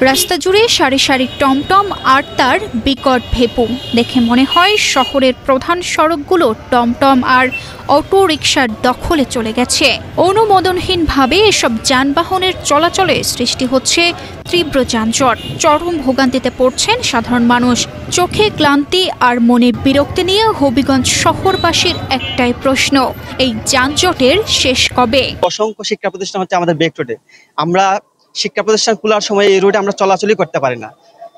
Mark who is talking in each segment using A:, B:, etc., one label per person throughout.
A: রাস্তা জুড়ে সারি সারি টমটম আর তার বিকট ভেপু দেখে মনে হয় শহরের প্রধান সড়কগুলো টমটম আর অটো রিকশার দখলে চলে গেছে। অনুমোদনহীনভাবে এসব যানবাহনের চলাচলে সৃষ্টি হচ্ছে তীব্র যানজট। চরম ভোগান্তিতে পড়ছেন সাধারণ মানুষ। চোখে ক্লান্তি আর মনে বিরক্তি নিয়ে হবিগঞ্জ শহরবাসীর একটাই প্রশ্ন, এই যানজটের শেষ কবে?
B: অসংখ্য শিক্ষা প্রতিষ্ঠান হচ্ছে আমাদের বেক রোডে। আমরা শিক্ষা প্রতিষ্ঠান খোলার সময় এই রোডে আমরা চলাচলই করতে পারি না।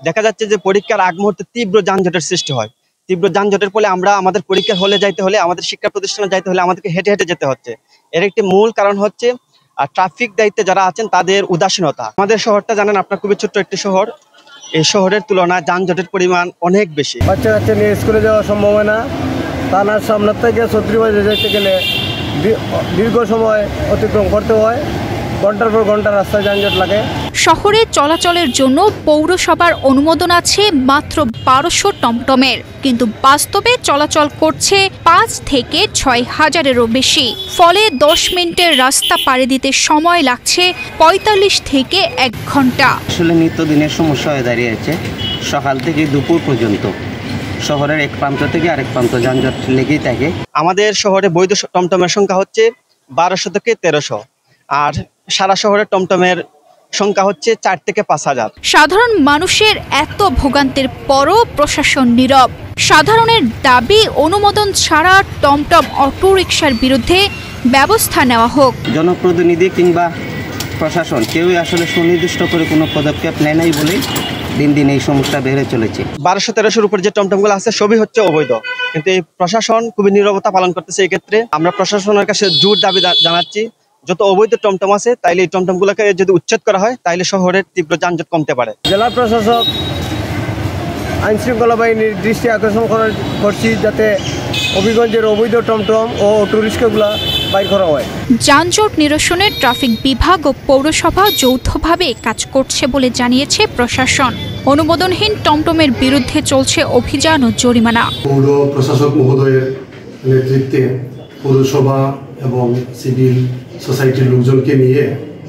B: দেখা যাচ্ছে যে পরীক্ষার আগ মুহূর্তে তীব্র যানজটের সৃষ্টি হয়। তীব্র যানজটের ফলে আমরা আমাদের পরীক্ষার হলে যাইতে হলে, আমাদের শিক্ষা প্রতিষ্ঠানে যাইতে হলে আমাদেরকে হেঁটে হেঁটে যেতে হচ্ছে। এর একটি মূল কারণ হচ্ছে ট্রাফিক দায়িত্বে যারা আছেন তাদের উদাসীনতা। আমাদের শহরটা জানেন আপনার খুবই ছোট্ট একটি শহর। এই শহরের তুলনায় যানজটের পরিমাণ অনেক বেশি।
C: বাচ্চা কাচ্চা নিয়ে স্কুলে যাওয়া সম্ভব হয় না। থানার সামনে থেকে ছত্রিশবাজার যেতে গেলে দীর্ঘ সময় অতিক্রম করতে হয়। ঘন্টার পর ঘন্টা রাস্তায় যানজট লাগে। শহরে
A: চলাচলের জন্য পৌরসভার অনুমোদন আছে মাত্র 1200 টমটমের, কিন্তু বাস্তবে চলাচল করছে 5 থেকে 6000-এরও বেশি। ফলে 10 মিনিটের রাস্তা পাড়ি দিতে সময় লাগছে 45 থেকে 1 ঘন্টা।
D: আসলে নিত্যদিনের সমস্যা হয়ে দাঁড়িয়েছে। সকাল থেকে দুপুর পর্যন্ত শহরের এক প্রান্ত থেকে আরেক প্রান্ত যানজট লেগেই থাকে।
B: আমাদের শহরে বৈধ টমটমের সংখ্যা হচ্ছে 1200 থেকে 1300, আর সারা শহরে টমটমের সংখ্যা হচ্ছে 4 থেকে 5000।
A: সাধারণ মানুষের এত ভোগান্তির পরও প্রশাসন নীরব। সাধারণের দাবি অনুমোদন ছাড়া টমটম অটো রিকশার বিরুদ্ধে ব্যবস্থা নেওয়া হোক।
D: জনপ্রতিনিধি কিংবা প্রশাসন কেউই আসলে সুনির্দিষ্ট করে কোনো পদক্ষেপ নেয় নাই বলেই দিন দিন এই সমস্যা বেড়ে চলেছে।
B: 1200-1300-র উপর যে টমটমগুলো আছে সবই হচ্ছে অবৈধ, কিন্তু এই প্রশাসন খুবই নীরবতা পালন করতেছে। এই ক্ষেত্রে আমরা প্রশাসনের কাছে জোর দাবি জানাচ্ছি, যত অবৈধ টমটম আছে তাইলে এই টমটমগুলোকে যদি উচ্ছেদ করা হয় তাইলে শহরের তীব্র যানজট কমতে পারে।
C: জেলা প্রশাসক, আইন শৃঙ্খলা বাহিনীর দৃষ্টি আকর্ষণ করছি যাতে হবিগঞ্জের অবৈধ টমটম ও অটো রিক্সাগুলো বাইর করা হয়।
A: যানজট নিরসনে ট্রাফিক বিভাগ ও পৌরসভা যৌথভাবে কাজ করছে বলে জানিয়েছে প্রশাসন। অনুমোদনহীন টমটমের বিরুদ্ধে চলছে অভিযান ও জরিমানা।
E: পৌর প্রশাসক মহোদয়ের নেতৃত্বে পৌরসভা এবং সিভিল সোসাইটির লোকজনকে নিয়ে,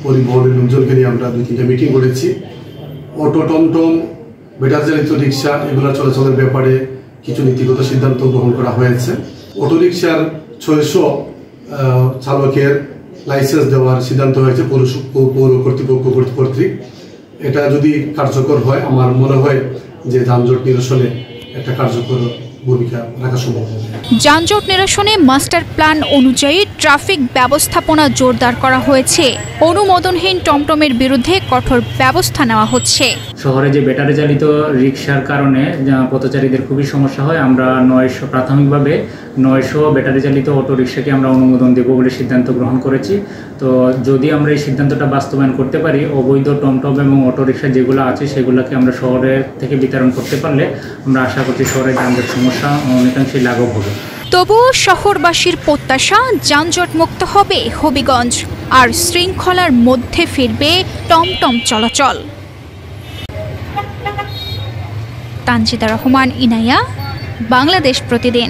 E: পরিবহনের লোকজনকে নিয়ে আমরা 2-3টা মিটিং করেছি। অটো, টমটম, ব্যাটারি চালিত রিক্সা এগুলো চলাচলের ব্যাপারে কিছু নীতিগত সিদ্ধান্ত গ্রহণ করা হয়েছে। অটো রিক্সার 600 চালকের লাইসেন্স দেওয়ার সিদ্ধান্ত হয়েছে পৌর কর্তৃপক্ষ কর্তৃক। এটা যদি কার্যকর হয় আমার মনে হয় যে যানজট নিরসনে একটা কার্যকর ভূমিকা রাখা সম্ভব হবে।
A: যানজট নিরসনে মাস্টার প্ল্যান অনুযায়ী ট্রাফিক ব্যবস্থাপনা জোরদার করা হয়েছে। অনুমোদনহীন টমটমের বিরুদ্ধে কঠোর ব্যবস্থা নেওয়া হচ্ছে।
F: শহরে যে ব্যাটারি চালিত রিকশার কারণে পথচারীদের খুবই সমস্যা হয়। আমরা প্রাথমিকভাবে 900 ব্যাটারি চালিত অটো রিকশাকে আমরা অনুমোদন দেব বলে সিদ্ধান্ত গ্রহণ করেছি। তো যদি আমরা এই সিদ্ধান্তটা বাস্তবায়ন করতে পারি, অবৈধ টমটম এবং অটো রিকশা যেগুলো আছে সেগুলোকে আমরা শহরের থেকে বিতরণ করতে পারলে আমরা আশা করছি শহরের যানজট সমস্যা অনেকাংশেই লাঘব হবে।
A: তবুও শহরবাসীর প্রত্যাশা যানজট মুক্ত হবে হবিগঞ্জ, আর শৃঙ্খলার মধ্যে ফিরবে টমটম চলাচল। তানজিদা রহমান, ইনায়া, বাংলাদেশ প্রতিদিন।